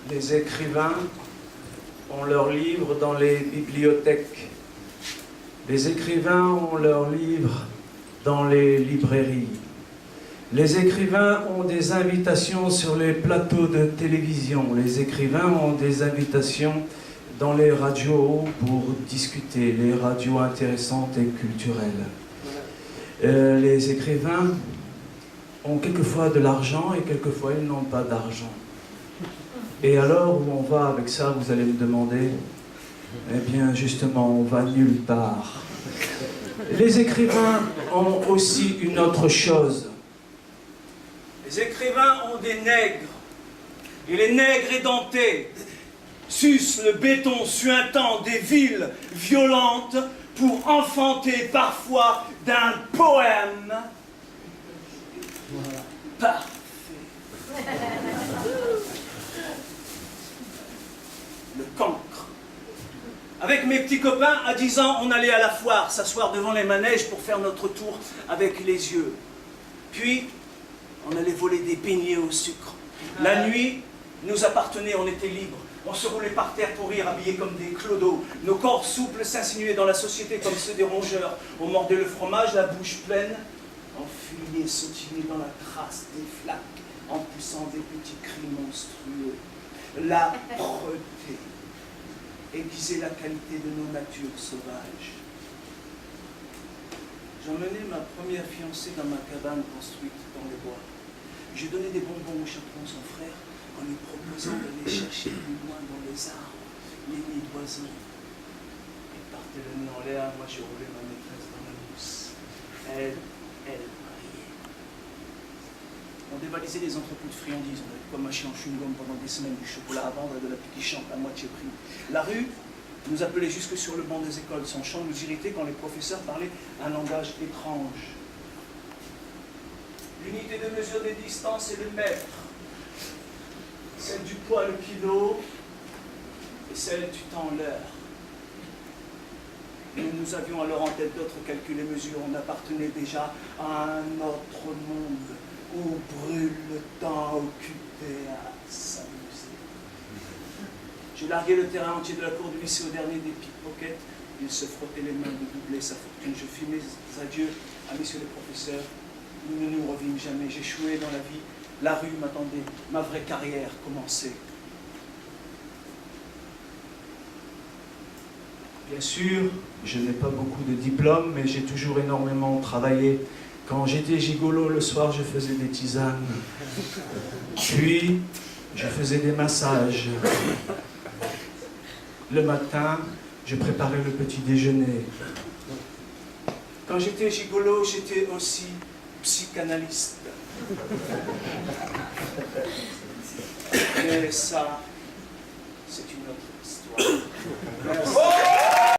Les écrivains ont leurs livres dans les bibliothèques. Les écrivains ont leurs livres dans les librairies. Les écrivains ont des invitations sur les plateaux de télévision. Les écrivains ont des invitations dans les radios pour discuter, les radios intéressantes et culturelles. Les écrivains ont quelquefois de l'argent et quelquefois ils n'ont pas d'argent. Et alors, où on va avec ça, vous allez me demander? Eh bien, justement, on va nulle part. Les écrivains ont aussi une autre chose. Les écrivains ont des nègres. Et les nègres édentés sucent le béton suintant des villes violentes pour enfanter parfois d'un poème. Voilà. Parfait. Le cancre. Avec mes petits copains, à 10 ans, on allait à la foire, s'asseoir devant les manèges pour faire notre tour avec les yeux. Puis, on allait voler des beignets au sucre. La nuit nous appartenait, on était libres. On se roulait par terre pour rire, habillés comme des clodos. Nos corps souples s'insinuaient dans la société comme ceux des rongeurs. On mordait le fromage, la bouche pleine. On fuyait, sautilait dans la crasse des flaques, en poussant des petits cris monstrueux. L'âpreté aiguisait la qualité de nos natures sauvages. J'emmenais ma première fiancée dans ma cabane construite dans les bois. J'ai donné des bonbons au chaperon, son frère, en lui proposant d'aller chercher plus loin dans les arbres, les nids d'oiseaux. Il partait le nez en l'air, moi je roulais ma maîtresse dans la mousse. Elle brillait. On dévalisait les entrepôts de friandises, on avait quoi mâcher en chewing-gum pendant des semaines, du chocolat à vendre et de la pique qui chante à moitié prix. La rue nous appelait jusque sur le banc des écoles. Son chant nous irritait quand les professeurs parlaient un langage étrange. L'unité de mesure des distances est le mètre, celle du poids le kilo et celle du temps l'heure. Nous avions alors en tête d'autres calculs et mesures. On appartenait déjà à un autre monde où brûle le temps occupé à s'amuser. J'ai largué le terrain entier de la cour du lycée au dernier des pickpockets. Il se frottait les mains de doubler sa fortune. Je fis mes adieux à messieurs les professeurs. Nous ne nous revîmes jamais. J'échouais dans la vie. La rue m'attendait. Ma vraie carrière commençait. Bien sûr, je n'ai pas beaucoup de diplômes, mais j'ai toujours énormément travaillé. Quand j'étais gigolo, le soir, je faisais des tisanes. Puis, je faisais des massages. Le matin, je préparais le petit déjeuner. Quand j'étais gigolo, j'étais aussi psychanalyste. Mais ça, c'est une autre histoire. Merci.